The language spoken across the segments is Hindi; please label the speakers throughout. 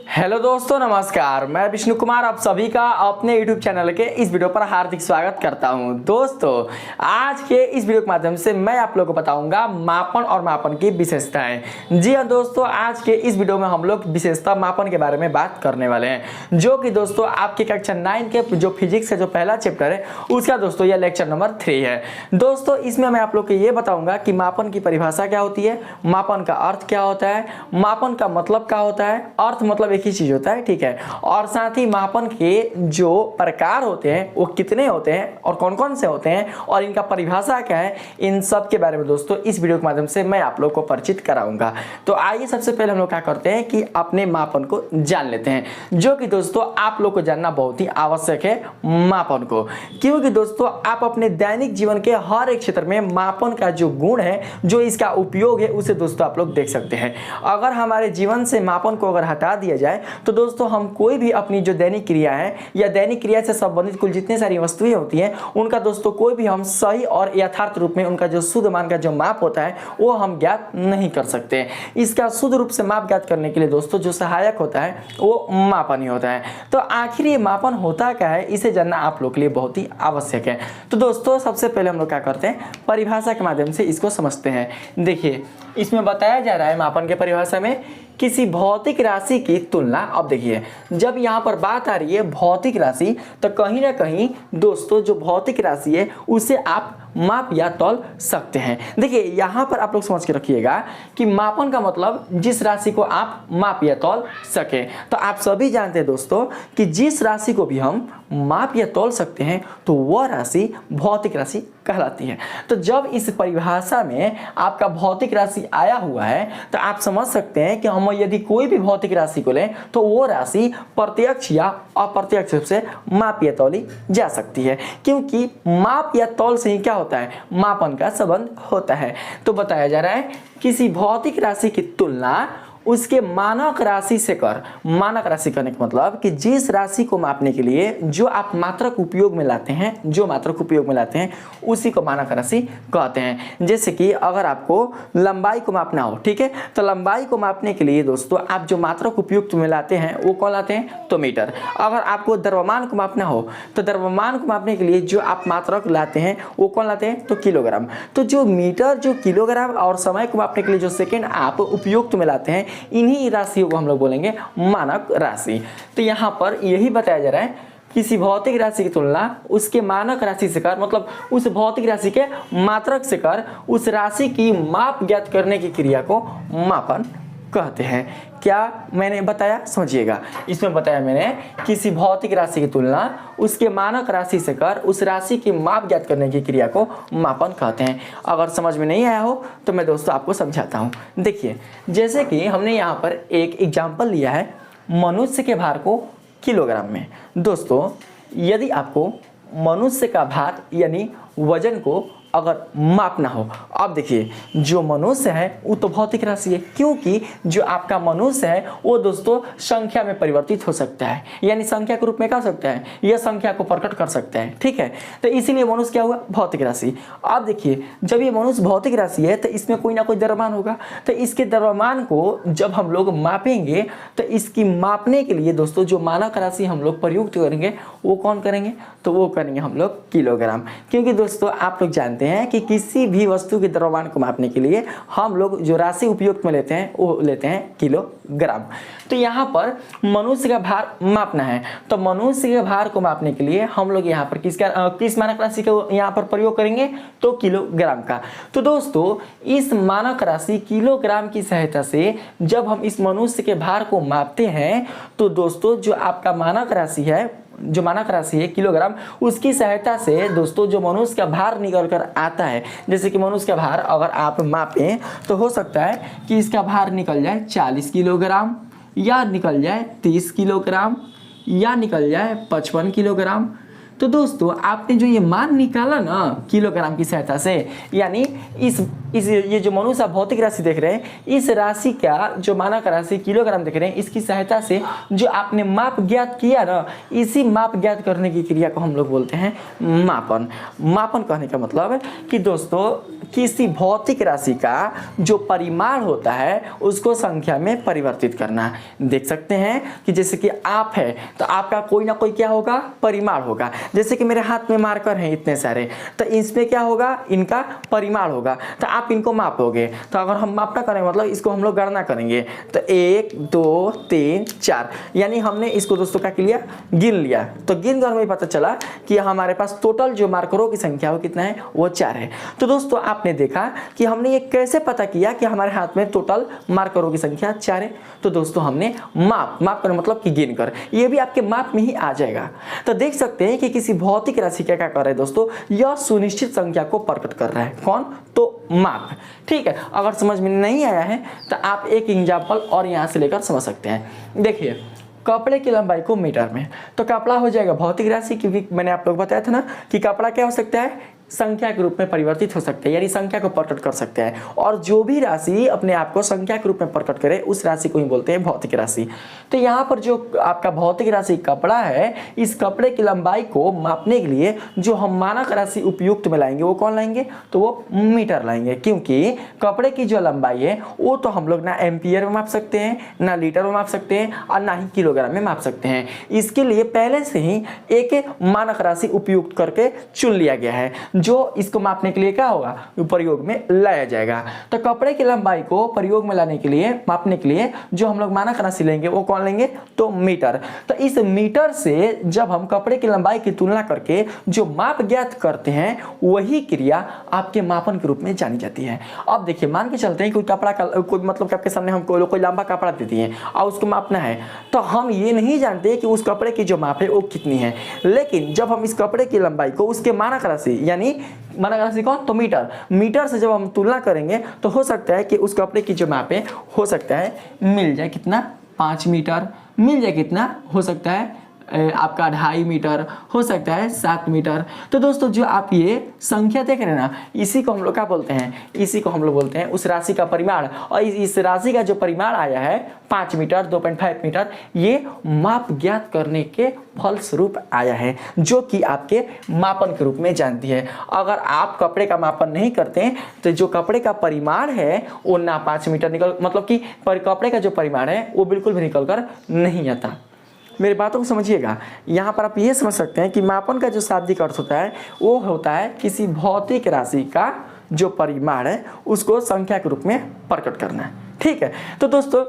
Speaker 1: हेलो दोस्तों, नमस्कार। मैं विष्णु कुमार आप सभी का अपने YouTube चैनल के इस वीडियो पर हार्दिक स्वागत करता हूं। दोस्तों, आज के इस वीडियो के माध्यम से मैं आप लोगों को बताऊंगा मापन और मापन की विशेषताएं। जी हां दोस्तों, आज के इस वीडियो में हम लोग विशेषता मापन के बारे में बात करने वाले हैं, जो कि दोस्तों आपके कक्षा 9 के जो फिजिक्स का जो पहला चैप्टर है उसका दोस्तों यह लेक्चर नंबर 3 है। दोस्तों, इसमें मैं आप लोग को ये बताऊंगा कि मापन की परिभाषा क्या होती है, मापन का अर्थ क्या होता है, मापन का मतलब क्या होता है, अर्थ मतलब एक ही चीज होता है, ठीक है। और साथ ही मापन के जो प्रकार होते हैं वो कितने होते हैं और कौन कौन से होते हैं और इनका परिभाषा क्या है, इन सब के बारे में दोस्तों इस वीडियो के माध्यम से मैं आप लोग को परिचित कराऊंगा। तो आइए सबसे पहले हम लोग क्या करते हैं कि अपने मापन को जान लेते हैं, जो कि दोस्तों आप लोग को जानना बहुत ही आवश्यक है मापन को, क्योंकि दोस्तों आप अपने दैनिक जीवन के हर एक क्षेत्र में मापन का जो गुण है, जो इसका उपयोग है, उसे दोस्तों आप लोग देख सकते हैं। अगर हमारे जीवन से मापन को अगर हटा दिया जाए तो दोस्तों हम कोई भी अपनी जो दैनिक क्रिया है या दैनिक क्रिया से संबंधित कुल जितनी सारी वस्तुएं होती हैं उनका दोस्तों कोई भी हम सही और यथार्थ रूप में उनका जो शुद्ध मान का जो माप होता है वो हम ज्ञात नहीं कर सकते। इसका शुद्ध रूप से माप ज्ञात करने के लिए दोस्तों जो सहायक होता है वो मापन ही होता है। तो आखिर ये मापन होता क्या है, इसे जानना आप लोग के लिए बहुत ही आवश्यक है। तो दोस्तों सबसे पहले हम लोग क्या करते हैं, परिभाषा के माध्यम से इसको समझते हैं। देखिए, इसमें बताया जा रहा है मापन के परिभाषा में किसी भौतिक राशि की तुलना। अब देखिए, जब यहाँ पर बात आ रही है भौतिक राशि, तो कहीं ना कहीं दोस्तों जो भौतिक राशि है उसे आप माप या तौल सकते हैं। देखिए, यहाँ पर आप लोग समझ के रखिएगा कि मापन का मतलब जिस राशि को आप माप या तौल सके। तो आप सभी जानते हैं दोस्तों कि जिस राशि को भी हम माप या तौल सकते हैं तो वह राशि भौतिक राशि कहलाती है। तो जब इस परिभाषा में आपका भौतिक राशि आया हुआ है तो आप समझ सकते हैं कि हम यदि कोई भी भौतिक राशि को लें तो वो राशि प्रत्यक्ष या अप्रत्यक्ष रूप से माप या तौली जा सकती है, क्योंकि माप या तौल से ही क्या होता है, मापन का संबंध होता है। तो बताया जा रहा है किसी भौतिक राशि की तुलना उसके मानक राशि से कर। मानक राशि करने का मतलब कि जिस राशि को मापने के लिए जो आप मात्रक उपयोग में लाते हैं, जो मात्रक उपयोग में लाते हैं उसी को मानक राशि कहते हैं। जैसे कि अगर आपको लंबाई को मापना हो, ठीक है, तो लंबाई को मापने के लिए दोस्तों आप जो मात्रक उपयुक्त में लाते हैं वो कौन लाते हैं, तो मीटर। अगर आपको द्रव्यमान को मापना हो तो द्रव्यमान को मापने के लिए जो आप मात्रक लाते हैं वो कौन लाते हैं, तो किलोग्राम। तो जो मीटर, जो किलोग्राम और समय को मापने के लिए जो सेकेंड आप उपयुक्त में लाते हैं, इन्हीं राशियों को हम लोग बोलेंगे मानक राशि। तो यहाँ पर यही बताया जा रहा है किसी भौतिक राशि की तुलना उसके मानक राशि से कर, मतलब उस भौतिक राशि के मात्रक से कर, उस राशि की माप ज्ञात करने की क्रिया को मापन कहते हैं। क्या मैंने बताया, समझिएगा। इसमें बताया मैंने किसी भौतिक राशि की तुलना उसके मानक राशि से कर, उस राशि की माप ज्ञात करने की क्रिया को मापन कहते हैं। अगर समझ में नहीं आया हो तो मैं दोस्तों आपको समझाता हूँ। देखिए, जैसे कि हमने यहाँ पर एक एग्जाम्पल लिया है मनुष्य के भार को किलोग्राम में। दोस्तों, यदि आपको मनुष्य का भार यानी वजन को अगर मापना हो, अब देखिए जो मनुष्य है वो तो भौतिक राशि है, क्योंकि जो आपका मनुष्य है वो दोस्तों संख्या में परिवर्तित हो सकता है, यानी संख्या के रूप में क्या हो सकता है, यह संख्या को प्रकट कर सकता है, ठीक है। तो इसीलिए मनुष्य क्या हुआ, भौतिक राशि। अब देखिए, जब ये मनुष्य भौतिक राशि है तो इसमें कोई ना कोई द्रव्यमान होगा, तो इसके द्रव्यमान को जब हम लोग मापेंगे तो इसकी मापने के लिए दोस्तों जो मानक राशि हम लोग प्रयुक्त करेंगे वो कौन करेंगे, तो वो करेंगे हम लोग किलोग्राम। क्योंकि दोस्तों आप लोग जानते हैं कि किसी भी वस्तु के द्रव्यमान को मापने के लिए हम लोग जो राशि उपयुक्त में लेते हैं वो लेते हैं किलोग्राम। तो यहाँ पर मनुष्य का भार मापना है, तो मनुष्य के भार को मापने के लिए हम लोग यहाँ पर किस मानक राशि को यहाँ पर प्रयोग करेंगे, तो किलोग्राम का। तो दोस्तों इस मानक राशि किलोग्राम की सहायता से जब हम इस मनुष्य के भार को मापते हैं तो दोस्तों जो आपका मानक राशि है, जो मानक राशि है किलोग्राम, उसकी सहायता से दोस्तों जो मनुष्य का भार निकल कर आता है, जैसे कि मनुष्य का भार अगर आप मापें तो हो सकता है कि इसका भार निकल जाए 40 किलोग्राम या निकल जाए 30 किलोग्राम या निकल जाए 55 किलोग्राम। तो दोस्तों आपने जो ये मान निकाला ना किलोग्राम की सहायता से, यानी इस ये जो मनुष्य भौतिक राशि देख रहे हैं, इस राशि का जो मानक राशि किलोग्राम देख रहे हैं, इसकी सहायता से जो आपने माप ज्ञात किया ना, इसी माप ज्ञात करने की क्रिया को हम लोग बोलते हैं मापन। मापन कहने का मतलब है कि दोस्तों किसी भौतिक राशि का जो परिमाण होता है उसको संख्या में परिवर्तित करना। देख सकते हैं कि जैसे कि आप है तो आपका कोई ना कोई क्या होगा, परिमाण होगा। जैसे कि मेरे हाथ में मार्कर हैं इतने सारे, तो इसमें क्या होगा, इनका परिमाण होगा, तो आप इनको मापोगे। तो अगर हम मापना करेंगे मतलब इसको हम लोग गणना करेंगे तो 1 2 3 4, यानी हमने इसको दोस्तों क्या लिया, गिन लिया। तो गिन कर हमें पता चला कि हमारे पास टोटल जो मार्करों की संख्या वो कितना है, वो 4 है। तो दोस्तों आपने देखा कि हमने ये कैसे पता किया कि हमारे हाथ में टोटल मार्करों की संख्या 4 है। तो दोस्तों हमने माप कर मतलब कि गिन कर, ये भी आपके माप में ही आ जाएगा। तो देख सकते हैं कि किसी भौतिक राशि क्या कर रहा है दोस्तों, यह सुनिश्चित संख्या को प्रकट कर रहा है। कौन, तो माप। ठीक है, अगर समझ में नहीं आया है तो आप एक एग्जाम्पल और यहाँ से लेकर समझ सकते हैं। देखिए कपड़े की लंबाई को मीटर में, तो कपड़ा हो जाएगा भौतिक राशि, क्योंकि मैंने आप लोग बताया था ना कि कपड़ा क्या हो सकता है, संख्या के रूप में परिवर्तित हो सकता है, यानी संख्या को प्रकट कर सकते हैं। और जो भी राशि अपने आप को संख्या के रूप में प्रकट करे उस राशि को ही बोलते हैं भौतिक राशि। तो यहाँ पर जो आपका भौतिक राशि कपड़ा है, इस कपड़े की लंबाई को मापने के लिए जो हम मानक राशि उपयुक्त में लाएंगे वो कौन लाएंगे, तो वो मीटर लाएंगे। क्योंकि कपड़े की जो लंबाई है वो तो हम लोग ना एम्पियर में माप सकते हैं, ना लीटर में माप सकते हैं, और ना ही किलोग्राम में माप सकते हैं। इसके लिए पहले से ही एक मानक राशि उपयुक्त करके चुन लिया गया है, जो इसको मापने के लिए क्या होगा, प्रयोग में लाया जाएगा। तो कपड़े की लंबाई को प्रयोग में लाने के लिए, मापने के लिए जो हम लोग मानक राशि लेंगे वो कौन लेंगे, तो मीटर। तो इस मीटर से जब हम कपड़े की लंबाई की तुलना करके जो माप ज्ञात करते हैं वही क्रिया आपके मापन के रूप में जानी जाती है। अब देखिए मान के चलते हैं कोई कपड़ा का कोई मतलब आपके सामने हम कोई लंबा कपड़ा दे दिए और उसको मापना है, तो हम ये नहीं जानते कि उस कपड़े की जो माप है वो कितनी है। लेकिन जब हम इस कपड़े की लंबाई को उसके मानक राशि यानी मानक राशि कौन, तो मीटर से जब हम तुलना करेंगे तो हो सकता है कि उस कपड़े की जो माप है हो सकता है मिल जाए कितना, 5 मीटर, मिल जाए कितना, हो सकता है आपका 2.5 मीटर, हो सकता है 7 मीटर। तो दोस्तों जो आप ये संख्या देख रहे हैं ना, इसी को हम लोग क्या बोलते हैं, इसी को हम लोग बोलते हैं उस राशि का परिमाण। और इस राशि का जो परिमाण आया है 5 मीटर, 2.5 मीटर, ये माप ज्ञात करने के फलस्वरूप आया है, जो कि आपके मापन के रूप में जानती है। अगर आप कपड़े का मापन नहीं करते हैं तो जो कपड़े का परिमाण है वो ना 5 मीटर निकल, मतलब कि कपड़े का जो परिमाण है वो बिल्कुल भी निकल कर नहीं आता। मेरी बातों को समझिएगा। यहाँ पर आप ये समझ सकते हैं कि मापन का जो शाब्दिक अर्थ होता है वो होता है किसी भौतिक राशि का जो परिमाण है उसको संख्या के रूप में प्रकट करना। ठीक है, तो दोस्तों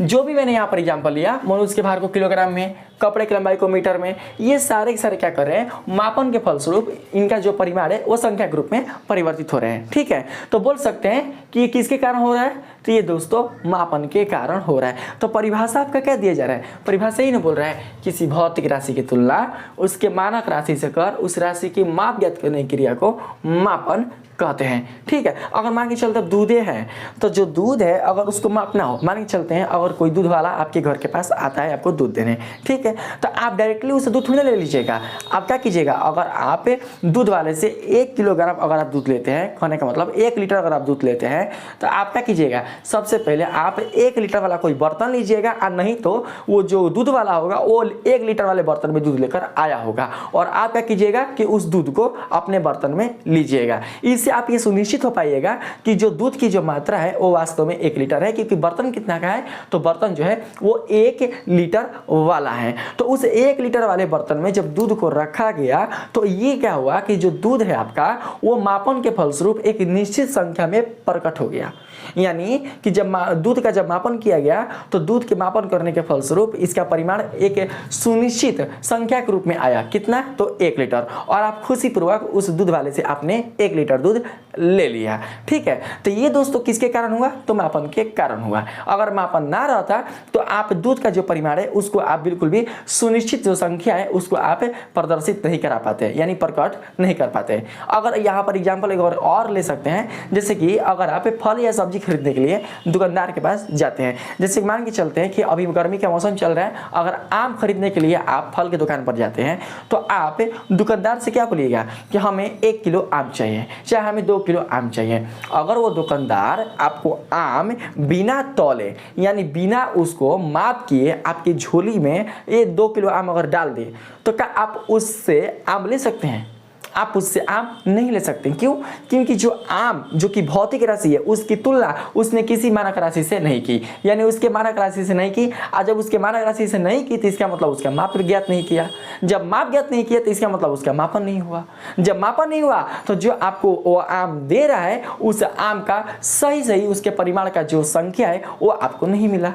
Speaker 1: जो भी मैंने यहाँ पर एग्जाम्पल लिया, मनुष्य के भार को किलोग्राम में, कपड़े की लंबाई को मीटर में, ये सारे के सारे क्या कर रहे हैं, मापन के फलस्वरूप इनका जो परिमाण है वो संख्या के रूप में परिवर्तित हो रहे हैं। ठीक है, तो बोल सकते हैं कि ये किसके कारण हो रहा है, तो ये दोस्तों मापन के कारण हो रहा है। तो परिभाषा आपका क्या दिया जा रहा है, परिभाषा ही नहीं बोल रहा है किसी भौतिक राशि की तुलना उसके मानक राशि से कर उस राशि की माप ज्ञात करने की क्रिया को मापन कहते हैं। ठीक है, अगर मान के चलते दूधे हैं तो जो दूध है अगर उसको मापना हो, मान के चलते हैं अगर कोई दूध वाला आपके घर के पास आता है आपको दूध देने, ठीक है, तो आप डायरेक्टली उसे दूध थोड़ी ले लीजिएगा। आप क्या कीजिएगा, अगर आप दूध वाले से 1 किलोग्राम अगर आप दूध लेते हैं, कहने का मतलब 1 लीटर अगर आप दूध लेते हैं, तो आप क्या कीजिएगा, सबसे पहले आप 1 लीटर वाला कोई बर्तन लीजिएगा, और नहीं तो वो जो दूध वाला होगा वो 1 लीटर वाले बर्तन में दूध लेकर आया होगा, और आप क्या कीजिएगा कि उस दूध को अपने बर्तन में लीजिएगा। इससे आप ये सुनिश्चित हो पाइएगा कि जो दूध की जो मात्रा है वो वास्तव में 1 लीटर है, क्योंकि बर्तन कितना का है, तो बर्तन जो है वो 1 लीटर वाला है। तो उस 1 लीटर वाले बर्तन में जब दूध को रखा गया तो ये क्या हुआ कि जो दूध है आपका वो मापन के फलस्वरूप एक निश्चित संख्या में प्रकट हो गया। यानी कि जब दूध का जब मापन किया गया तो दूध के मापन करने के फलस्वरूप इसका परिमाण एक सुनिश्चित संख्या के रूप में आया, कितना, तो 1 लीटर, और आप खुशीपूर्वक उस दूध वाले से आपने 1 लीटर दूध ले लिया। ठीक है, तो ये दोस्तों किसके कारण हुआ, तो मापन के कारण हुआ। अगर मापन ना रहता तो आप दूध का जो परिमाण है उसको आप बिल्कुल भी सुनिश्चित जो संख्या है उसको आप प्रदर्शित नहीं करा पाते, यानी प्रकट नहीं कर पाते। अगर यहाँ पर एग्जाम्पल एक और ले सकते हैं, जैसे कि अगर आप फल या सब्जी खरीदने के लिए दुकानदार के पास जाते हैं, जैसे मान के चलते हैं कि अभी गर्मी का मौसम चल रहा है, अगर आम खरीदने के लिए आप फल की दुकान पर जाते हैं तो आप दुकानदार से क्या बोलिएगा कि हमें 1 किलो आम चाहिए, चाहे हमें 2 किलो आम चाहिए। अगर वो दुकानदार आपको आम बिना तौले यानी बिना उसको माप किए आपकी झोली में ये 2 किलो आम अगर डाल दे तो क्या आप उससे आम ले सकते हैं? आप उससे आम नहीं ले सकते। क्यों? क्योंकि जो आम जो कि भौतिक राशि है उसकी तुलना उसने किसी मानक राशि से नहीं की, यानी उसके मानक राशि से नहीं की। और जब उसके मानक राशि से नहीं की तो इसका मतलब उसका माप ज्ञात नहीं किया। जब माप ज्ञात नहीं किया तो इसका मतलब उसका मापन नहीं हुआ। जब मापन नहीं हुआ तो जो आपको वो आम दे रहा है उस आम का सही उसके परिमाण का जो संख्या है वो आपको नहीं मिला।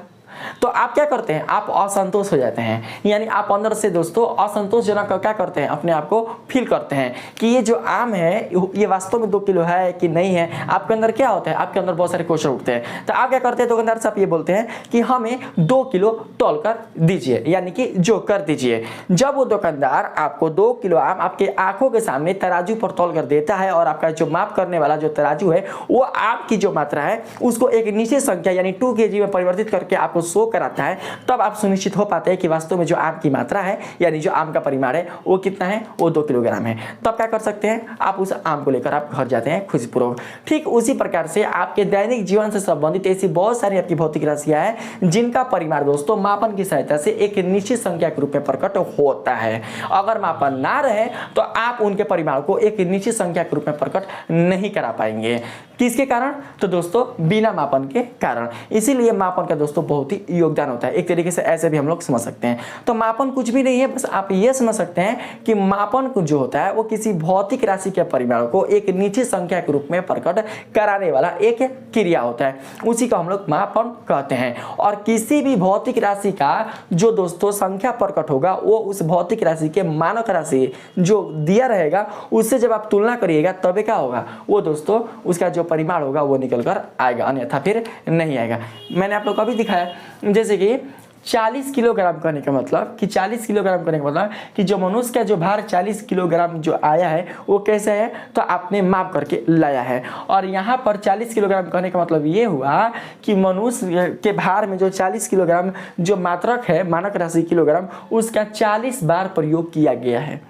Speaker 1: तो आप क्या करते हैं? आप असंतोष हो जाते हैं, यानी आप अंदर से दोस्तों असंतोषजनक क्या करते हैं? अपने आप को फील करते हैं कि ये जो आम है ये वास्तव में 2 किलो है कि नहीं है। आपके अंदर क्या होता है? आपके अंदर बहुत सारे क्वेश्चन उठते हैं। तो आप क्या करते हैं? दुकानदार से आप ये बोलते हैं कि हमें 2 किलो तौल कर दीजिए, यानी कि जो कर दीजिए। जब वो दुकानदार आपको 2 किलो आम आपके आंखों के सामने तराजू पर तौल कर देता है और आपका जो माप करने वाला जो तराजू है वो आपकी जो मात्रा है उसको एक निश्चित संख्या यानी 2 kg में परिवर्तित करके आपको शो कराता है, तब आप सुनिश्चित हो पाते हैं कि वास्तव में जो आम की मात्रा है यानी जो आम का परिमाण है वो कितना है? वो 2 किलोग्राम है। तब क्या कर सकते हैं? आप उस आम को लेकर आप घर जाते हैं खुशीपूर्वक। ठीक उसी प्रकार से आपके दैनिक जीवन से संबंधित ऐसी बहुत सारी आपकी भौतिक राशियां हैं जिनका परिमाण दोस्तों मापन की सहायता से एक निश्चित संख्या के रूप में प्रकट होता है। अगर मापन ना रहे तो आप उनके परिमाण को एक निश्चित संख्या के रूप में प्रकट नहीं करा पाएंगे। किसके कारण? तो दोस्तों बिना मापन के कारण। इसीलिए मापन का दोस्तों बहुत ही योगदान होता है। एक तरीके से ऐसे भी हम लोग समझ सकते हैं। तो मापन कुछ भी नहीं है, बस आप ये समझ सकते हैं कि मापन जो होता है वो किसी भौतिक राशि के परिमाण को एक निश्चित संख्या के रूप में प्रकट कराने वाला एक क्रिया होता है, उसी को हम लोग मापन कहते हैं। और किसी भी भौतिक राशि का जो दोस्तों संख्या प्रकट होगा वो उस भौतिक राशि के मानक राशि जो दिया रहेगा उससे जब आप तुलना करिएगा तब क्या होगा? वो दोस्तों उसका जो परिमाण होगा वो निकल कर आएगा, अन्यथा फिर नहीं आएगा। मैंने आप लोग को अभी दिखाया जैसे कि 40 किलोग्राम करने का मतलब कि 40 किलोग्राम करने का मतलब कि जो मनुष्य का जो भार 40 किलोग्राम जो आया है वो कैसे है? तो आपने माप करके लाया है। और यहाँ पर 40 किलोग्राम कहने का मतलब ये हुआ कि मनुष्य के भार में जो 40 किलोग्राम जो मात्रक है मानक राशि किलोग्राम उसका 40 बार प्रयोग किया गया है।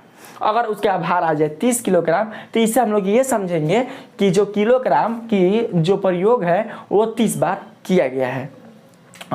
Speaker 1: अगर उसका भार आ जाए 30 किलोग्राम तो इससे हम लोग ये समझेंगे कि जो किलोग्राम की जो प्रयोग है वो 30 बार किया गया है।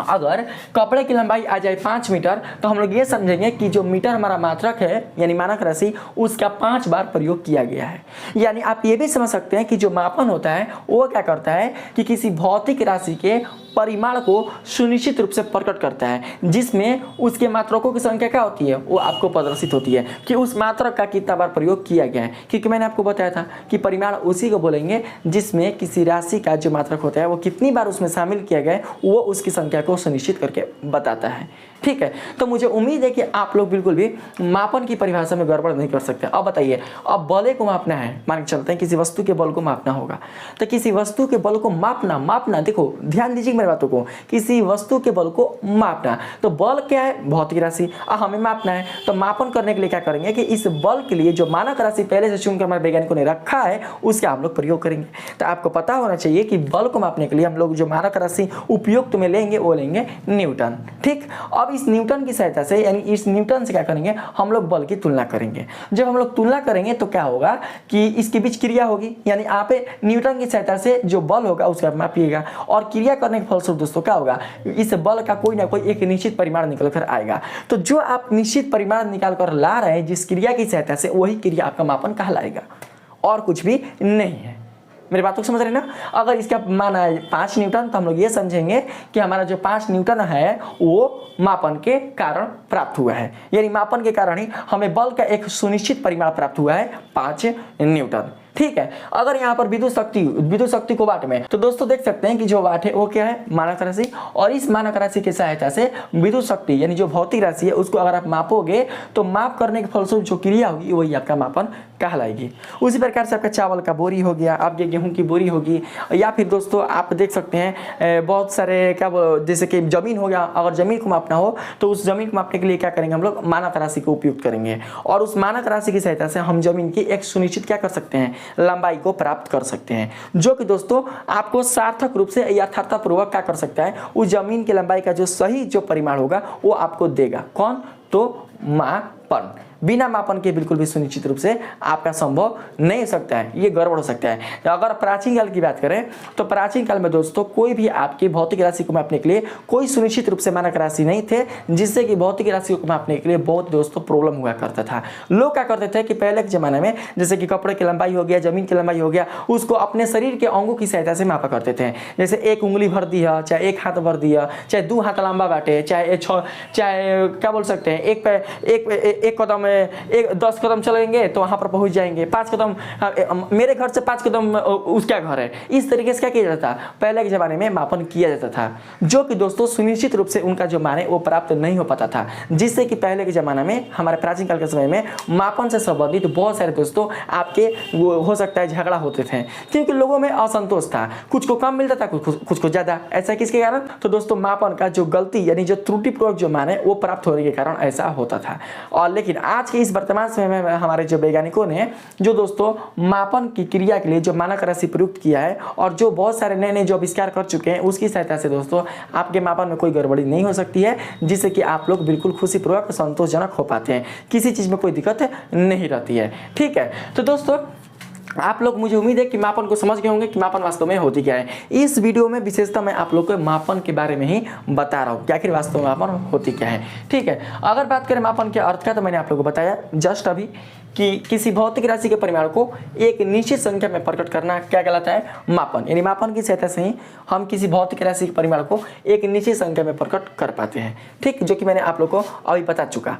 Speaker 1: अगर कपड़े की लंबाई आ जाए 5 मीटर तो हम लोग ये समझेंगे कि जो मीटर हमारा मात्रक है यानी मानक राशि उसका 5 बार प्रयोग किया गया है। यानी आप ये भी समझ सकते हैं कि जो मापन होता है वो क्या करता है कि किसी भौतिक राशि के परिमाण को सुनिश्चित रूप से प्रकट करता है, जिसमें उसके मात्रकों की संख्या क्या होती है वो आपको प्रदर्शित होती है कि उस मात्रक का कितना बार प्रयोग किया गया है। क्योंकि मैंने आपको बताया था कि परिमाण उसी को बोलेंगे जिसमें किसी राशि का जो मात्रक होता है वो कितनी बार उसमें शामिल किया गया है वो उसकी संख्या को सुनिश्चित करके बताता है। ठीक है, तो मुझे उम्मीद है कि आप लोग बिल्कुल भी मापन की परिभाषा में गड़बड़ नहीं कर सकते। अब बताइए, अब बल को मापना है, मान के चलते हैं किसी वस्तु के बल को मापना होगा, तो किसी वस्तु के बल को मापना देखो ध्यान दीजिए मेरी बातों को, किसी वस्तु के बल को मापना, तो बल क्या है? भौतिक राशि। हमें मापना है तो मापन करने के लिए क्या करेंगे कि इस बल के लिए जो मानक राशि पहले से चुनकर हमारे वैज्ञानिकों ने रखा है उसका हम लोग प्रयोग करेंगे। तो आपको पता होना चाहिए कि बल को मापने के लिए हम लोग जो मानक राशि उपयुक्त में लेंगे वो लेंगे न्यूटन। ठीक, अब इस न्यूटन की सहायता से यानी इस न्यूटन से क्या करेंगे? हम लोग बल की तुलना करेंगे। जब हम लोग तुलना करेंगे तो क्या होगा कि इसके बीच क्रिया होगी, यानी आप न्यूटन की सहायता से जो बल होगा उसका मापिएगा और क्रिया करने के फलस्वरूप दोस्तों क्या होगा? इस बल का कोई ना कोई एक निश्चित परिमाण निकल कर आएगा। तो जो आप निश्चित परिमाण निकाल कर ला रहे हैं जिस क्रिया की सहायता से, वही क्रिया आपका मापन कहलाएगा और कुछ भी नहीं है। मेरी बात को समझ रहे ना? अगर इसका मान है 5 न्यूटन तो हम लोग ये समझेंगे कि हमारा जो 5 न्यूटन है वो मापन के कारण प्राप्त हुआ है, यानी मापन के कारण ही हमें बल का एक सुनिश्चित परिमाण प्राप्त हुआ है 5 न्यूटन। ठीक है, अगर यहाँ पर विद्युत शक्ति को वाट में, तो दोस्तों देख सकते हैं कि जो वाट है वो क्या है? मानक राशि। और इस मानक राशि की सहायता से विद्युत शक्ति यानी जो भौतिक राशि है उसको अगर आप मापोगे तो माप करने के फलस्वरूप जो क्रिया होगी वही आपका मापन कहलाएगी। उसी प्रकार से आपका चावल का बोरी हो गया, आपके गेहूं की बोरी होगी, या फिर दोस्तों आप देख सकते हैं बहुत सारे क्या जैसे कि जमीन हो गया, अगर जमीन को मापना हो तो उस जमीन को मापने के लिए क्या करेंगे? हम लोग मानक राशि को उपयोग करेंगे और उस मानक राशि की सहायता से हम जमीन की एक सुनिश्चित क्या कर सकते हैं? लंबाई को प्राप्त कर सकते हैं, जो कि दोस्तों आपको सार्थक रूप से यथार्थपूर्वक क्या कर सकता है? उस जमीन की लंबाई का जो सही जो परिमाण होगा वो आपको देगा। कौन? तो मापन, बिना मापन के बिल्कुल भी सुनिश्चित रूप से आपका संभव नहीं हो सकता है, ये गड़बड़ हो सकता है। तो अगर प्राचीन काल की बात करें तो प्राचीन काल में दोस्तों कोई भी आपकी भौतिक राशि को मापने के लिए कोई सुनिश्चित रूप से मानक राशि नहीं थे, जिससे कि भौतिक राशि को मापने के लिए बहुत दोस्तों प्रॉब्लम हुआ करता था। लोग क्या करते थे कि पहले के जमाने में जैसे कि कपड़े की लंबाई हो गया, जमीन की लंबाई हो गया, उसको अपने शरीर के अंगों की सहायता से मापा करते थे। जैसे एक उंगली भर दिया, चाहे एक हाथ भर दिया, चाहे 2 हाथ लंबा बांटे, चाहे क्या बोल सकते हैं, एक कदम 10 कदम चलेंगे तो वहां पर पहुंच जाएंगे, 5 कदम मेरे घर से 5 कदम उसका घर है। इस तरीके से क्या किया जाता था, पहले के जमाने में मापन किया जाता था, जो कि दोस्तों सुनिश्चित रूप से उनका जो मान है वो प्राप्त नहीं हो पाता था, जिससे कि पहले के जमाने में हमारे प्राचीन काल के समय में मापन से संबंधित बहुत सारे दोस्तों आपके हो सकता है झगड़ा होते थे, क्योंकि लोगों में असंतोष था, कुछ को कम मिलता था, कुछ को ज्यादा। ऐसा किसके कारण, तो दोस्तों मापन का जो गलती यानी जो त्रुटिपूर्वक जो मान है वो प्राप्त होने के कारण ऐसा होता था। और लेकिन आज के इस वर्तमान समय में हमारे जो वैज्ञानिकों ने जो दोस्तों मापन की क्रिया के लिए जो मानक राशि प्रयुक्त किया है और जो बहुत सारे नए नए जो आविष्कार कर चुके हैं, उसकी सहायता से दोस्तों आपके मापन में कोई गड़बड़ी नहीं हो सकती है, जिससे कि आप लोग बिल्कुल खुशीपूर्वक संतोषजनक हो पाते हैं, किसी चीज में कोई दिक्कत नहीं रहती है। ठीक है, तो दोस्तों आप लोग, मुझे उम्मीद है कि मापन को समझ गए होंगे कि मापन वास्तव में होती क्या है। इस वीडियो में विशेषता मैं आप लोग को मापन के बारे में ही बता रहा हूँ कि आखिर वास्तव में मापन होती क्या है। ठीक है, अगर बात करें मापन के अर्थ का, तो मैंने आप लोगों को बताया जस्ट अभी कि किसी भौतिक राशि के परिमाण को एक निश्चित संख्या में प्रकट करना क्या कहलाता है, मापन। यानी मापन की सहायता से ही हम किसी भौतिक राशि के परिमाण को एक निश्चित संख्या में प्रकट कर पाते हैं। ठीक, जो कि मैंने आप लोग को अभी बता चुका।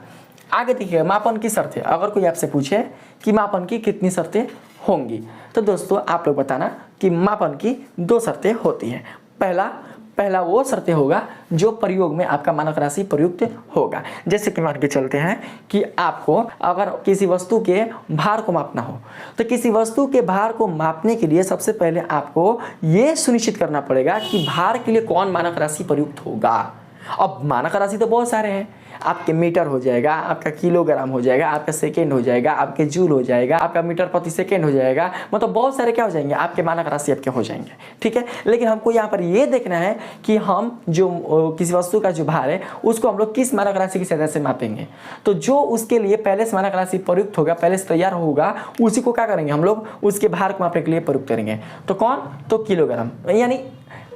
Speaker 1: आगे देखिए, मापन की शर्तें। अगर कोई आपसे पूछे कि मापन की कितनी शर्तें होंगी, तो दोस्तों आप लोग बताना कि मापन की 2 शर्तें होती हैं। पहला वो शर्तें होगा जो प्रयोग में आपका मानक राशि प्रयुक्त होगा। जैसे कि मान के चलते हैं कि आपको अगर किसी वस्तु के भार को मापना हो, तो किसी वस्तु के भार को मापने के लिए सबसे पहले आपको ये सुनिश्चित करना पड़ेगा कि भार के लिए कौन मानक राशि प्रयुक्त होगा। अब मानक राशि तो बहुत सारे हैं, आपके मीटर हो जाएगा, आपका किलोग्राम हो जाएगा, आपका सेकेंड हो जाएगा, आपके जूल हो जाएगा, आपका मीटर प्रति सेकेंड हो जाएगा, मतलब बहुत सारे क्या हो जाएंगे, आपके मानक राशि आपके हो जाएंगे। ठीक है, लेकिन हमको यहाँ पर ये देखना है कि हम जो किसी वस्तु का जो भार है उसको हम लोग किस मानक राशि की सहायता से मापेंगे। तो जो उसके लिए पहले से मानक राशि प्रयुक्त होगा, पहले से तैयार होगा, उसी को क्या करेंगे हम लोग, उसके भार को मापने के लिए प्रयुक्त करेंगे। तो कौन, तो किलोग्राम, यानी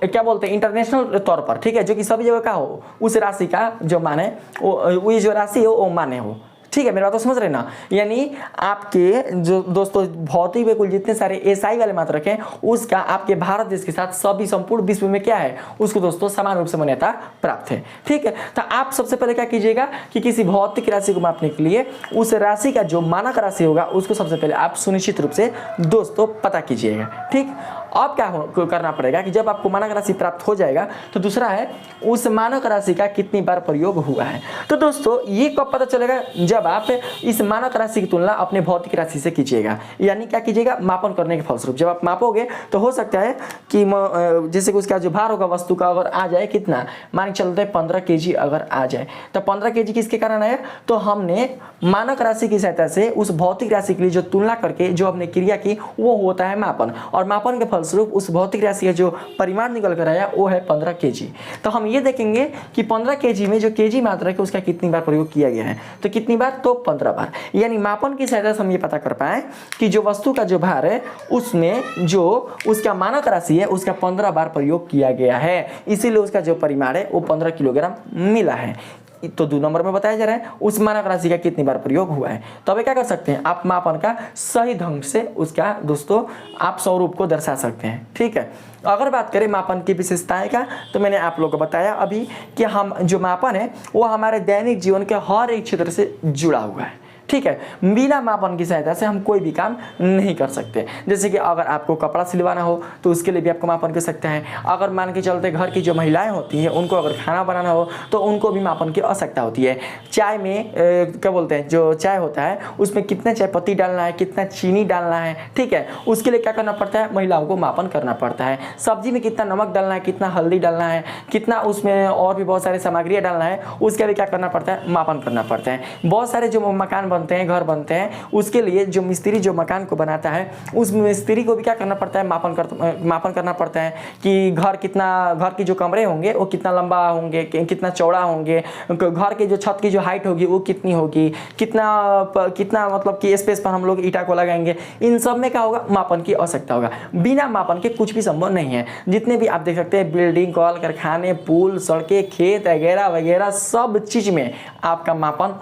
Speaker 1: क्या बोलते हैं इंटरनेशनल तौर पर। ठीक है, जो कि सभी जगह का हो, उस राशि का जो मान है वो जो राशि हो वो मान्य हो। ठीक है, मेरी बात तो समझ रहे ना। यानी आपके जो दोस्तों भौतिक में कुल जितने सारे एसआई वाले मात्रक हैं, उसका आपके भारत देश के साथ सभी संपूर्ण विश्व में क्या है, उसको दोस्तों समान रूप से मान्यता प्राप्त है। ठीक है, तो आप सबसे पहले क्या कीजिएगा कि किसी भौतिक राशि को मापने के लिए उस राशि का जो मानक राशि होगा उसको सबसे पहले आप सुनिश्चित रूप से दोस्तों पता कीजिएगा। ठीक, अब क्या करना पड़ेगा कि जब आपको मानक राशि प्राप्त हो जाएगा, तो दूसरा है उस मानक राशि का कितनी बार प्रयोग हुआ है। तो दोस्तों ये कब पता चलेगा, जब आप इस मानक राशि की तुलना अपने भौतिक राशि से कीजिएगा। यानी क्या कीजिएगा, मापन करने के फलस्वरूप जब आप मापोगे तो हो सकता है कि जैसे कि उसका जो भार होगा वस्तु का अगर आ जाए कितना, मान के चलते 15 kg अगर आ जाए, तो 15 kg किसके कारण आया, तो हमने मानक राशि की सहायता से उस भौतिक राशि के लिए जो तुलना करके जो हमने क्रिया की वो होता है मापन, और मापन के फलस्वरूप उस भौतिक राशि का जो परिमाण निकल कर आया वो है 15 kg। तो हम ये देखेंगे कि 15 kg में जो kg मात्रा है उसका कितनी बार प्रयोग किया गया है, तो कितनी बार, तो 15 बार। यानी मापन की सहायता से हम ये पता कर पाए कि जो वस्तु का जो भार है उसमें जो उसका मानक राशि है उसका 15 बार प्रयोग किया गया है, इसीलिए उसका जो परिमाण है वो 15 किलोग्राम मिला है। तो 2 नंबर में बताया जा रहा है उस मानक राशि का कितनी बार प्रयोग हुआ है। तो अब क्या कर सकते हैं, आप मापन का सही ढंग से उसका दोस्तों आप स्वरूप को दर्शा सकते हैं। ठीक है, अगर बात करें मापन की विशेषताएं का, तो मैंने आप लोगों को बताया अभी कि हम जो मापन है वो हमारे दैनिक जीवन के हर एक क्षेत्र से जुड़ा हुआ है। ठीक है, बिना मापन की सहायता से हम कोई भी काम नहीं कर सकते। जैसे कि अगर आपको कपड़ा सिलवाना हो तो उसके लिए भी आपको मापन कर सकते हैं। अगर मान के चलते घर की जो महिलाएं होती हैं उनको अगर खाना बनाना हो तो उनको भी मापन की आवश्यकता होती है। चाय में क्या बोलते हैं, जो चाय होता है उसमें कितना चाय पत्ती डालना है, कितना चीनी डालना है, ठीक है, उसके लिए क्या करना पड़ता है, महिलाओं को मापन करना पड़ता है। सब्जी में कितना नमक डालना है, कितना हल्दी डालना है, कितना उसमें और भी बहुत सारे सामग्रियाँ डालना है, उसके लिए क्या करना पड़ता है, मापन करना पड़ता है। बहुत सारे जो मकान बनते हैं, घर बनते हैं, उसके लिए जो मिस्त्री जो मकान को बनाता है उस मिस्त्री को भी क्या करना पड़ता है, मापन करना पड़ता है कि घर की जो कमरे होंगे वो कितना लंबा होंगे, कितना चौड़ा होंगे, घर के जो छत की जो हाइट होगी वो कितनी होगी, कितना मतलब कि स्पेस पर हम लोग ईटा को लगाएंगे। इन सब में क्या होगा, मापन की आवश्यकता होगा। बिना मापन के कुछ भी संभव नहीं है। जितने भी आप देख सकते हैं बिल्डिंग, कल कारखाने, पुल, सड़कें, खेत वगैरह वगैरह सब चीज में आपका मापन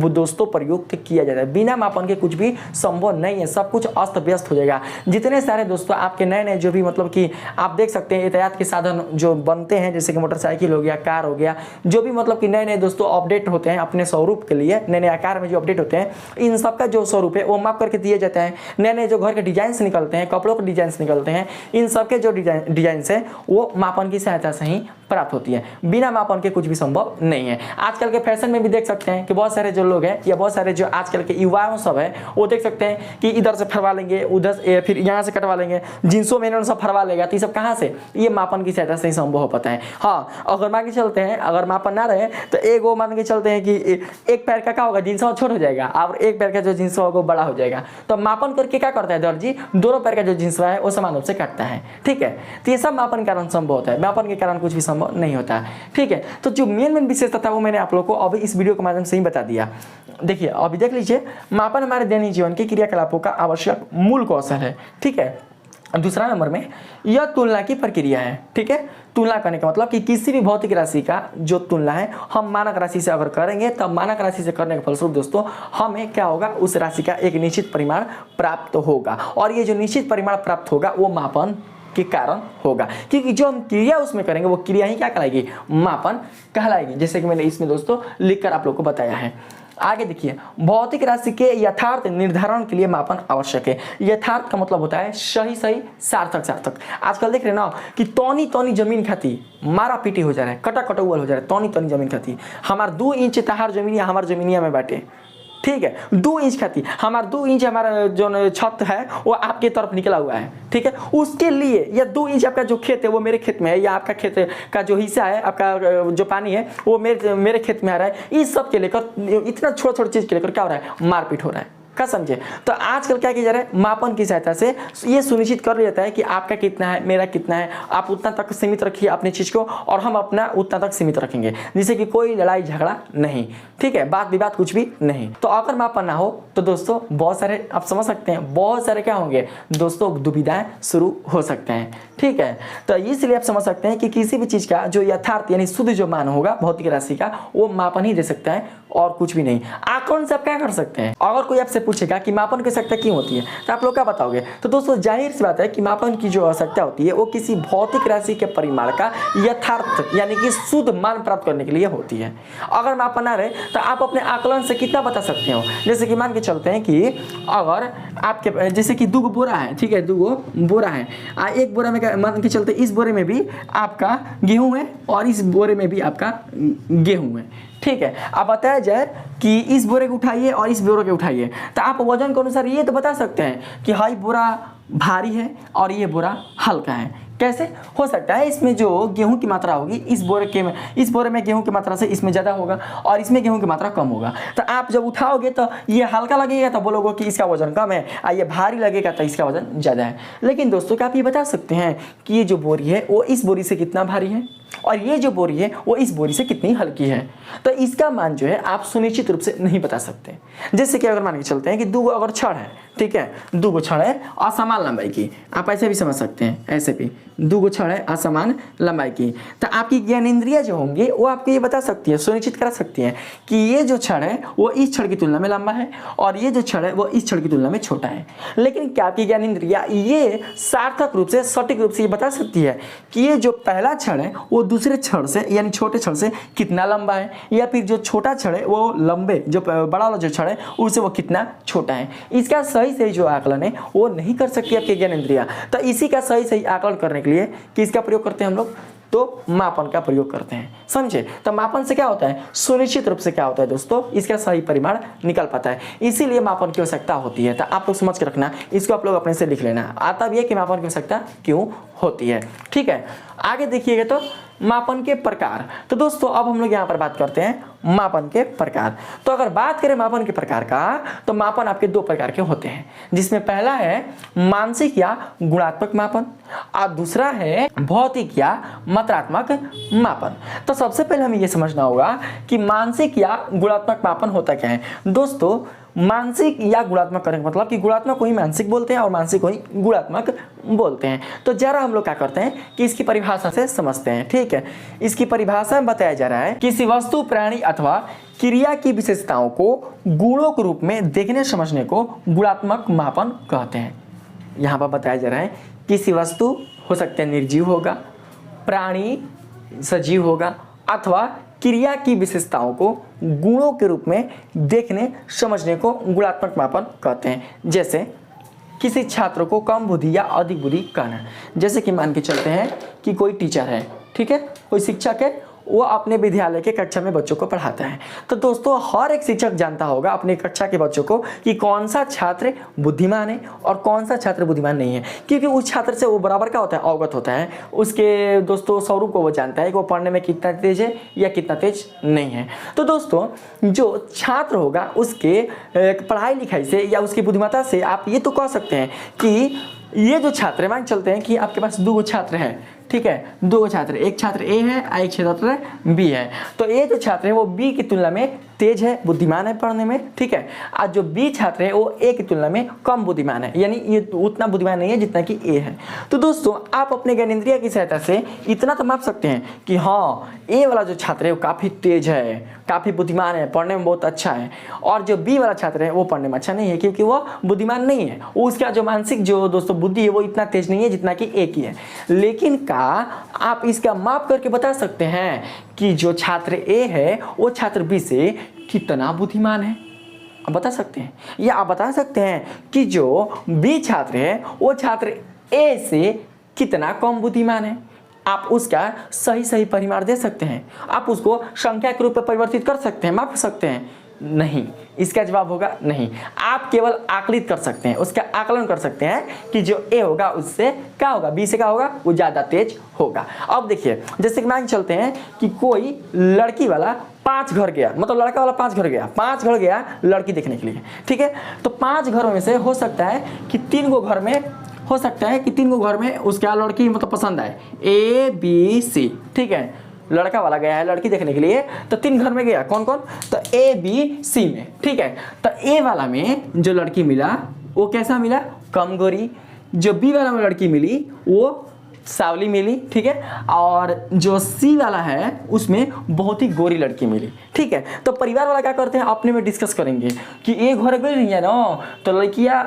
Speaker 1: दोस्तों प्रयुक्त किया जाता है। बिना मापन के कुछ भी संभव नहीं है, सब कुछ अस्त व्यस्त हो जाएगा। जितने सारे दोस्तों आपके नए नए जो भी मतलब कि आप देख सकते हैं यातायात के साधन जो बनते हैं, जैसे कि मोटरसाइकिल हो गया, कार हो गया, जो भी मतलब कि नए नए दोस्तों अपडेट होते हैं अपने स्वरूप के लिए, नए नए आकार में जो अपडेट होते हैं, इन सब का जो स्वरूप है वो माप करके दिए जाता है। नए नए जो घर के डिजाइन निकलते हैं, कपड़ों के डिजाइन निकलते हैं, इन सब के जो डिजाइन है वो मापन की सहायता से ही प्राप्त होती है। बिना मापन के कुछ भी संभव नहीं है। आजकल के फैशन में भी देख सकते हैं कि बहुत सारे जो लोग हैं या बहुत सारे जो आजकल के युवाओं सब है वो देख सकते हैं कि इधर से फरवा लेंगे, उधर से फिर यहाँ से कटवा लेंगे, जींसों में इन्होंने सब फरवा लेगा। तो ये सब कहाँ से, ये मापन की सहायता से ही संभव हो पाता है। हाँ, अगर मान के चलते हैं अगर मापन ना रहे तो एक वो मान के चलते हैं कि एक पैर का क्या होगा, जींसवा छोटा हो जाएगा और एक पैर का जो जींसवा होगा वो बड़ा हो जाएगा। तो मापन करके क्या करता है दर्जी, दोनों पैर का जो जींसवा है वो समान रूप से काटता है। ठीक है, तो ये सब मापन के कारण संभव होता है, मापन के कारण कुछ भी संभव नहीं होता है। ठीक है, तो जो मेन विशेषता था वो मैंने आप लोगों को अभी इस वीडियो के माध्यम से ही बता दिया। देखिए अभी देख लीजिए, मापन हमारे दैनिक जीवन के क्रियाकलापों का आवश्यक मूल कौशल है। ठीक है, दूसरा नंबर में यह तुलना की प्रक्रिया है। ठीक है, तुलना करने का मतलब कि किसी भी भौतिक राशि का जो तुलना है हम मानक राशि से अगर करेंगे तब मानक राशि से करने के फलस्वरूप दोस्तों हमें क्या होगा, उस राशि का एक निश्चित परिमाण प्राप्त होगा। और ये जो निश्चित परिमाण प्राप्त होगा वो मापन के कारण होगा, क्योंकि जो हम क्रिया उसमें करेंगे वो क्रिया ही क्या कहलाएगी, मापन कहलाएगी। जैसे कि मैंने इसमें दोस्तों लिखकर आप लोग को बताया है। आगे देखिए, भौतिक राशि के यथार्थ निर्धारण के लिए मापन आवश्यक है। यथार्थ का मतलब होता है सही सही, सार्थक सार्थक। आजकल देख रहे ना कि तौनी तौनी जमीन खाती मारा पीटी हो जा रहा है, कटा कटौल हो जा रहा है, तौनी तौनी जमीन खाती हमार 2 इंच तहार जमीनिया हमार जमीनिया में बांटे। ठीक है, 2 इंच खाती हमारा 2 इंच हमारा जो छत है वो आपके तरफ निकला हुआ है। ठीक है, उसके लिए या 2 इंच आपका जो खेत है वो मेरे खेत में है, या आपका खेत का जो हिस्सा है आपका जो पानी है वो मेरे खेत में आ रहा है। इस सब के लेकर इतना छोटा छोटा चीज के लेकर क्या हो रहा है, मारपीट हो रहा है। क्या समझे? तो आजकल क्या किया जा रहा है, मापन की सहायता से ये सुनिश्चित कर लिया जाता है कि आपका कितना है, मेरा कितना है, आप उतना तक सीमित रखिए अपनी चीज को और हम अपना उतना तक सीमित रखेंगे, जिससे कि कोई लड़ाई झगड़ा नहीं। ठीक है, बात विवाद कुछ भी नहीं। तो अगर मापन ना हो तो दोस्तों बहुत सारे आप समझ सकते हैं, बहुत सारे क्या होंगे दोस्तों, दुविधाएं शुरू हो सकते हैं। ठीक है, तो इसलिए आप समझ सकते हैं कि किसी भी चीज का जो यथार्थ यानी शुद्ध जो मान होगा भौतिक राशि का वो मापन ही दे सकता है और कुछ भी नहीं। आकलन से आप क्या कर सकते हैं? अगर कोई आपसे पूछेगा कि मापन की आवश्यकता क्यों होती है तो आप लोग क्या बताओगे? तो दोस्तों जाहिर सी बात है कि मापन की जो आवश्यकता होती है वो किसी भौतिक राशि के परिमाण का यथार्थ यानी कि शुद्ध मान प्राप्त करने के लिए होती है। अगर मापन ना रहे तो आप अपने आकलन से कितना बता सकते हो? जैसे कि मान के चलते हैं कि अगर आपके जैसे कि 2 बोरा है, ठीक है, 2 बोरा है, एक बोरा में मान के चलते इस बोरे में भी आपका गेहूं है और इस बोरे में भी आपका गेहूं है। ठीक है, अब बताया जाए कि इस बोरे को उठाइए और इस बोरे को उठाइए तो आप वजन के अनुसार ये तो बता सकते हैं कि हाँ बोरा भारी है और ये बोरा हल्का है। कैसे हो सकता है? इसमें जो गेहूं की मात्रा होगी इस बोरे में गेहूं की मात्रा से इसमें ज़्यादा होगा और इसमें गेहूं की मात्रा कम होगा। तो आप जब उठाओगे तो ये हल्का लगेगा तो बोलोगे कि इसका वजन कम है, और ये भारी लगेगा तो इसका वजन ज़्यादा है। लेकिन दोस्तों क्या आप ये बता सकते हैं कि ये जो बोरी है वो इस बोरी से कितना भारी है और ये जो बोरी है वो इस बोरी से कितनी हल्की है? तो इसका मान जो है आप सुनिश्चित रूप से नहीं बता सकते। जैसे कि अगर मान के चलते हैं कि 2 अगर छड़ है, ठीक है, 2 छड़ है असमान लंबाई की, आप ऐसे भी समझ सकते हैं, ऐसे भी 2 छड़ है असमान लंबाई की, तो आपकी ज्ञानेंद्रिया जो होंगे वो आपको ये बता सकती है, सुनिश्चित करा सकती है कि ये जो छड़ है वो इस छड़ की तुलना में लंबा है और ये जो छड़ है वो इस छड़ की तुलना में छोटा है। लेकिन क्या आपकी ज्ञानेंद्रिया ये सार्थक रूप से सटीक रूप से ये बता सकती है कि ये जो पहला छड़ है वो दूसरे छड़ से यानी छोटे छड़ से कितना लंबा है, या फिर जो छोटा छड़ है वो लंबे जो बड़ा वाला जो छड़ है उससे वो कितना छोटा है? इसका सही जो आकलन है वो नहीं कर सकती आपकी ज्ञानेंद्रिया। तो इसी का सही आकलन करने के लिए किसका प्रयोग करते हैं हम लोग? तो मापन का प्रयोग करते हैं। समझे? तो मापन से क्या होता है, सुनिश्चित रूप से क्या होता है दोस्तों, इसका सही परिमाण निकल पाता है, इसीलिए मापन की आवश्यकता होती है। तो आप लोग समझ के रखना, इसको आप लोग अपने से लिख लेना, आता भी है कि मापन की आवश्यकता क्यों होती है। ठीक है, आगे देखिएगा तो मापन के प्रकार। तो दोस्तों अब हम लोग यहाँ पर बात करते हैं मापन के प्रकार। तो अगर बात करें मापन के प्रकार का, तो मापन आपके दो प्रकार के होते हैं, जिसमें पहला है मानसिक या गुणात्मक मापन और दूसरा है भौतिक या मात्रात्मक मापन। तो सबसे पहले हमें यह समझना होगा कि मानसिक या गुणात्मक मापन होता क्या है। दोस्तों मानसिक या गुणात्मक करने का मतलब कि गुणात्मक को ही मानसिक बोलते हैं और मानसिक को ही गुणात्मक बोलते हैं। तो जरा हम लोग क्या करते हैं कि इसकी परिभाषा से समझते हैं। ठीक है, इसकी परिभाषा में बताया जा रहा है किसी वस्तु, प्राणी अथवा क्रिया की विशेषताओं को गुणों के रूप में देखने समझने को गुणात्मक मापन कहते हैं। यहाँ पर बताया जा रहा है किसी वस्तु, हो सकता है निर्जीव होगा, प्राणी सजीव होगा, अथवा क्रिया की विशेषताओं को गुणों के रूप में देखने समझने को गुणात्मक मापन कहते हैं। जैसे किसी छात्र को कम बुद्धि या अधिक बुद्धि कहना। जैसे कि मान के चलते हैं कि कोई टीचर है, ठीक है, कोई शिक्षक है, वो अपने विद्यालय के कक्षा में बच्चों को पढ़ाता है। तो दोस्तों हर एक शिक्षक जानता होगा अपने कक्षा के बच्चों को कि कौन सा छात्र बुद्धिमान है और कौन सा छात्र बुद्धिमान नहीं है, क्योंकि उस छात्र से वो बराबर का होता है, अवगत होता है। उसके दोस्तों स्वरूप को वो जानता है कि वो पढ़ने में कितना तेज है या कितना तेज नहीं है। तो दोस्तों जो छात्र होगा उसके पढ़ाई लिखाई से या उसकी बुद्धिमत्ता से आप ये तो कह सकते हैं कि ये जो छात्र है, मान चलते हैं कि आपके पास दो छात्र हैं, ठीक है, दो छात्र, एक छात्र ए है और एक छात्र बी है। तो ए जो छात्र है वो बी की तुलना में तेज है, बुद्धिमान है पढ़ने में, ठीक है, और जो बी छात्र है वो ए की तुलना में कम बुद्धिमान है, यानी ये उतना बुद्धिमान नहीं है जितना कि ए है। तो दोस्तों आप अपने ज्ञानेंद्रिय की सहायता से इतना तो माप सकते हैं कि हाँ ए वाला जो छात्र है वो काफ़ी तेज है, काफ़ी बुद्धिमान है, पढ़ने में बहुत अच्छा है, और जो बी वाला छात्र है वो पढ़ने में अच्छा नहीं है क्योंकि वो बुद्धिमान नहीं है, वो उसका जो मानसिक जो दोस्तों बुद्धि है वो इतना तेज नहीं है जितना कि ए की है। लेकिन आप इसका माप करके बता सकते हैं कि जो छात्र ए है वो छात्र बी से कितना बुद्धिमान है, आप बता सकते हैं। या आप बता सकते हैं कि जो बी छात्र है वो छात्र ए से कितना कम बुद्धिमान है। आप उसका सही परिमाण दे सकते हैं, आप उसको संख्या के रूप में परिवर्तित कर सकते हैं, माप सकते हैं? नहीं, इसका जवाब होगा नहीं। आप केवल आकलित कर सकते हैं, उसका आकलन कर सकते हैं कि जो ए होगा उससे क्या होगा, बी से क्या होगा, वो ज़्यादा तेज होगा। अब देखिए जैसे कि मान चलते हैं कि कोई लड़की वाला 5 घर गया, मतलब लड़का वाला 5 घर गया, 5 घर गया लड़की देखने के लिए, ठीक है। तो 5 घरों में से हो सकता है कि 3 गो घर में हो सकता है कि 3 गो घर में उसका लड़की मतलब पसंद आए, ए बी सी, ठीक है। लड़का वाला गया है लड़की देखने के लिए, तो 3 घर में गया, कौन कौन, तो ए बी सी में, ठीक है। तो ए वाला में जो लड़की मिला वो कैसा मिला, कम गोरी। जो बी वाला में लड़की मिली वो सावली मिली, ठीक है। और जो सी वाला है उसमें बहुत ही गोरी लड़की मिली, ठीक है। तो परिवार वाला क्या करते हैं, अपने में डिस्कस करेंगे कि एक घर गई नहीं है ना, तो लड़कियाँ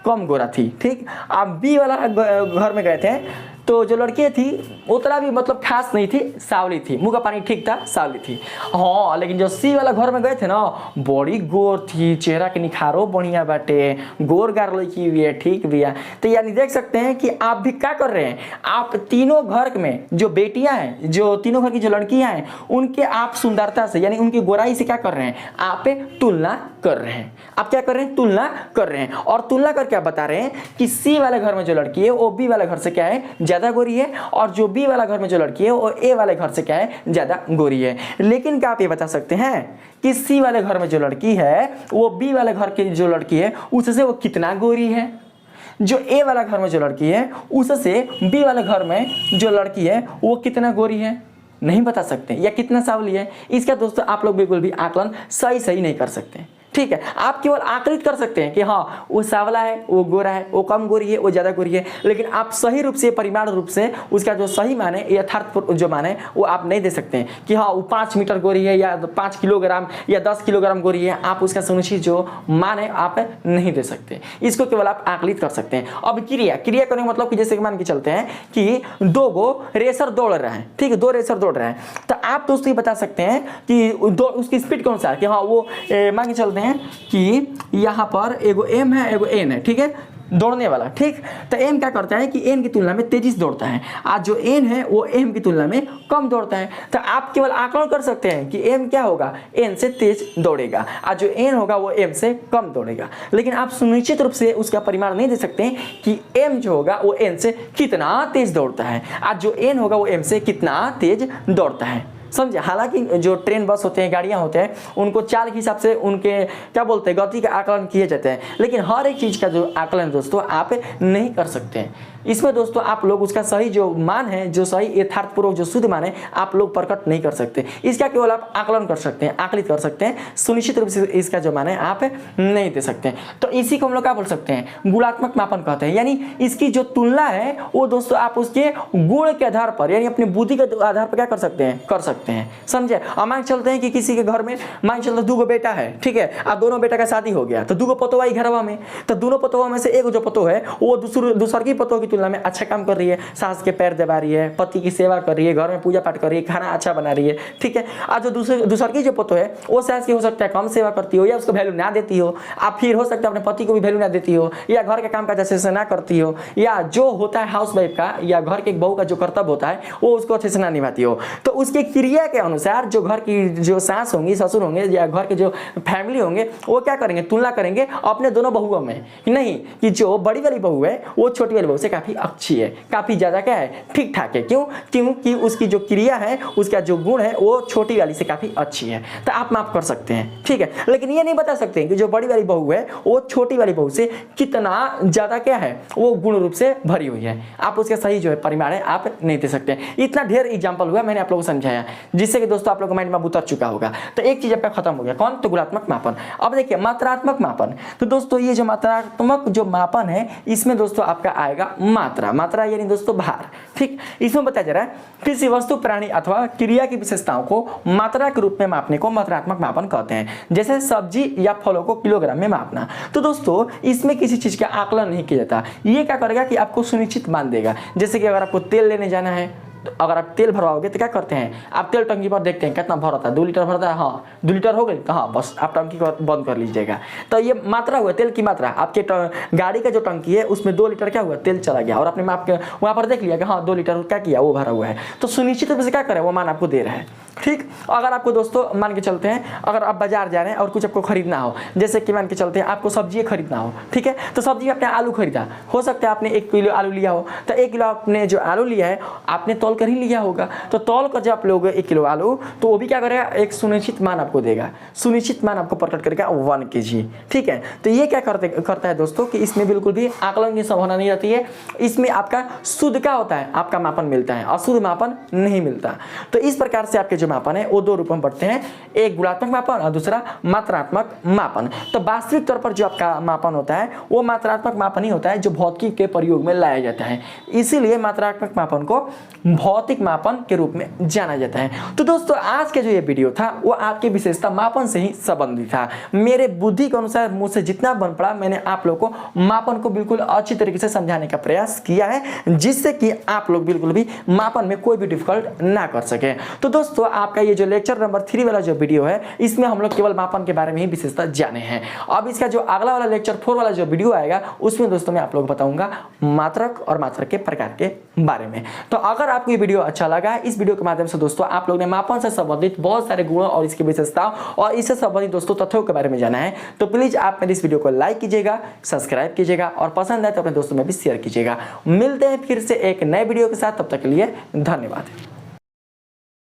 Speaker 1: कम गोरा थी, ठीक। आप बी वाला घर में गए थे तो जो लड़की थी उतना भी मतलब खास नहीं थी, सावली थी, मुँह का पानी ठीक था, सावली थी। हाँ, लेकिन जो सी वाला घर में गए थे ना बड़ी गोर थी, चेहरा के निखारो बढ़िया बाटे, गोर गार लड़की भी है, ठीक भी है। तो यानी देख सकते हैं कि आप भी क्या कर रहे हैं, आप तीनों घर में जो बेटियां हैं, जो तीनों घर की जो लड़कियां हैं, उनके आप सुंदरता से यानी उनकी गोराई से क्या कर रहे हैं, आप तुलना कर रहे हैं। आप क्या कर रहे हैं, तुलना कर रहे हैं। और तुलना करके आप बता रहे हैं कि सी वाले घर में जो लड़की है वो बी वाले घर से क्या है, ज़्यादा गोरी है, और जो बी वाला घर में जो लड़की है वो ए वाले घर से क्या है, ज़्यादा गोरी है। लेकिन क्या आप ये बता सकते हैं कि सी वाले घर में जो लड़की है वो बी वाले घर की जो लड़की है उससे वो कितना गोरी है, जो ए वाला घर में जो लड़की है उससे बी वाले घर में जो लड़की है वो कितना गोरी है, नहीं बता सकते, या कितना सावली है। इसका दोस्तों आप लोग बिल्कुल भी आकलन सही नहीं कर सकते, ठीक है। आप केवल आकलित कर सकते हैं कि हाँ वो सावला है, वो गोरा है, वो कम गोरी है, वो ज़्यादा गोरी है, लेकिन आप सही रूप से परिमाण रूप से उसका जो सही माने यथार्थ जो माने वो आप नहीं दे सकते हैं कि हाँ वो 5 मीटर गोरी है या 5 किलोग्राम या 10 किलोग्राम गोरी है। आप उसका सुनिश्चित जो माने आप नहीं दे सकते, इसको केवल आप आकलित कर सकते हैं। अब क्रिया करने का मतलब कि जैसे कि मान के चलते हैं कि 2 गो रेसर दौड़ रहे हैं, ठीक है, 2 रेसर दौड़ रहे हैं, तो आप दोस्तों ये बता सकते हैं कि उसकी स्पीड कौन सा है, कि हाँ वो मान के चलते हैं कि यहाँ पर एगो एम है एगो एन है, ठीक है, दौड़ने वाला, ठीक। तो एम क्या करता है कि एन की तुलना में तेजी से दौड़ता है, आज जो एन है वो एम की तुलना में कम दौड़ता है। तो आप केवल आकलन कर सकते हैं कि एम क्या होगा, एन से तेज दौड़ेगा, आज जो एन होगा वो एम से कम दौड़ेगा। लेकिन आप सुनिश्चित रूप से उसका परिमाण नहीं दे सकते कि एम जो होगा वो एन से कितना तेज दौड़ता है, आज जो एन होगा वो एम से कितना तेज दौड़ता है, समझे। हालांकि जो ट्रेन बस होते हैं, गाड़ियां होते हैं, उनको चाल के हिसाब से उनके क्या बोलते हैं गति का आकलन किए जाते हैं, लेकिन हर एक चीज़ का जो आकलन दोस्तों आप नहीं कर सकते हैं। इसमें दोस्तों आप लोग उसका सही जो मान है, जो सही यथार्थपूर्वक जो शुद्ध मान है, आप लोग प्रकट नहीं कर सकते। इसका केवल आप आकलन कर सकते हैं, आकलित कर सकते हैं, सुनिश्चित रूप से इसका जो मान है आप नहीं दे सकते। तो इसी को हम लोग क्या बोल सकते हैं, गुणात्मक मापन कहते हैं। यानी इसकी जो तुलना है वो दोस्तों आप उसके गुण के आधार पर, यानी अपनी बुद्धि के आधार पर क्या कर सकते हैं, कर सकते हैं, समझे। और मान चलते हैं कि किसी के घर में मान चलते 2 बेटा है, ठीक है, अब दोनों बेटा का शादी हो गया, तो 2 पतोह आई घरवा में, तो दोनों पतोह में से एक जो पतोह है वो दूसर की पतोह की तुलना में अच्छा काम कर रही है, सास के पैर दबा रही है, पति की सेवा कर रही है, घर में पूजा पाठ कर रही है, खाना अच्छा बना रही है, ठीक है। आज जो दूसर की जो पतोह है वो सास की हो सकता है कम सेवा करती हो, या उसको वैल्यू ना देती हो, आप फिर हो सकता है अपने पति को भी वैल्यू ना देती हो, या घर के काम काज अच्छे से ना करती हो, या जो होता है हाउस वाइफ का या घर के बहू का जो कर्तव्य होता है वो उसको अच्छे से ना निभाती हो। तो उसके क्रिया के अनुसार जो घर की जो सास होंगी, ससुर होंगे, या घर के जो फैमिली होंगे वो क्या करेंगे, तुलना करेंगे अपने दोनों बहुओं में, नहीं कि जो बड़ी वाली बहू है वो छोटी वाली बहू से काफी अच्छी है, काफी ज्यादा क्या है, ठीक ठाक है। क्यों? क्योंकि उसकी जो क्रिया है, उसका जो गुण है वो छोटी वाली से काफी अच्छी है। तो आप माफ कर सकते हैं, ठीक है, लेकिन ये नहीं बता सकते कि जो बड़ी वाली बहू है वो छोटी वाली बहू से कितना ज्यादा क्या है, वो गुण रूप से भरी हुई है। आप उसका सही जो है परिमाण है आप नहीं दे सकते। इतना ढेर एग्जाम्पल हुआ, मैंने आप लोगों को समझाया, जिससे कि दोस्तों आप लोगों को माइंड में उतर चुका होगा। तो एक चीज आपका खत्म हो गया, कौन? तो गुणात्मक मापन। अब देखिए मात्रात्मक मापन। तो दोस्तों ये जो मात्रात्मक जो मापन है, इसमें दोस्तों आपका आएगा मात्रा। मात्रा यानी दोस्तों भार, ठीक। इसमें बताया जा रहा है किसी वस्तु, प्राणी अथवा क्रिया की विशेषताओं को मात्रा के रूप में मापने को मात्रात्मक मापन कहते हैं। जैसे सब्जी या फलों को किलोग्राम में मापना। तो दोस्तों इसमें किसी चीज का आकलन नहीं किया जाता। ये क्या करेगा कि आपको सुनिश्चित मान देगा। जैसे कि अगर आपको तेल लेने जाना है, तो अगर आप तेल भरवाओगे तो क्या करते हैं, आप तेल टंकी पर देखते हैं कितना भरता है, 2 लीटर भरता है, हाँ 2 लीटर हो गई, तो हाँ बस आप टंकी को बंद कर लीजिएगा। तो ये मात्रा हुआ, तेल की मात्रा। आपके गाड़ी का जो टंकी है उसमें 2 लीटर क्या हुआ, तेल चला गया, और आपने माप के वहाँ पर देख लिया कि हाँ 2 लीटर क्या किया, वो भरा हुआ है। तो सुनिश्चित रूप से क्या करें, वो मान आपको दे रहा है, ठीक। अगर आपको दोस्तों मान के चलते हैं, अगर आप बाजार जा रहे हैं और कुछ आपको खरीदना हो, जैसे कि मान के चलते हैं आपको सब्जी खरीदना हो, ठीक है, तो सब्जी में आपने आलू खरीदा, हो सकता है आपने 1 किलो आलू लिया हो, तो 1 किलो आपने जो आलू लिया है आपने तौल कर ही लिया होगा। तो तौल कर जब आप लोगे 1 किलो आलू, तो वो भी क्या करेगा, एक सुनिश्चित मान आपको देगा, सुनिश्चित मान आपको प्रकट करेगा 1 kg, ठीक है। तो ये क्या करता है दोस्तों कि इसमें बिल्कुल भी आकलन की संभावना नहीं रहती है। इसमें आपका शुद्ध क्या होता है, आपका मापन मिलता है, अशुद्ध मापन नहीं मिलता। तो इस प्रकार से आपके जो मापन है वो 2 रूपों में बढ़ते हैं, एक गुणात्मक मापन और दूसरा मात्रात्मक मापन। तो वास्तविक तौर पर जो आपका मापन होता है वो मात्रात्मक मापन ही होता है, जो भौतिकी के प्रयोग में लाया जाता है। इसीलिए मात्रात्मक मापन को भौतिक मापन के रूप में जाना जाता है। तो दोस्तों आज के जो ये वीडियो था वो आपकी विशेषता मापन से ही संबंधित था। मेरे बुद्धि के अनुसार मुझसे जितना बन पड़ा मैंने आप लोगों को मापन को बिल्कुल अच्छी तरीके से समझाने का प्रयास किया है, जिससे कि आप लोग बिल्कुल भी मापन में कोई भी डिफिकल्ट ना कर सके। तो दोस्तों आपका ये जो लेक्चर नंबर 3 वाला जो वीडियो है, इसमें हम लोग केवल मापन के बारे में ही विशेषता जाने हैं। अब इसका जो अगला वाला लेक्चर 4 वाला जो वीडियो आएगा उसमें दोस्तों मैं आप लोग बताऊंगा मात्रक और मात्रक के प्रकार के बारे में। तो अगर आपको ये वीडियो अच्छा लगा, इस वीडियो के माध्यम से दोस्तों आप लोग ने मापन से संबंधित बहुत सारे गुणों और इसकी विशेषताओं और इससे संबंधित दोस्तों तथ्यों के बारे में जाना है, तो प्लीज आप मेरे इस वीडियो को लाइक कीजिएगा, सब्सक्राइब कीजिएगा और पसंद आए तो अपने दोस्तों में भी शेयर कीजिएगा। मिलते हैं फिर से एक नए वीडियो के साथ, तब तक के लिए धन्यवाद।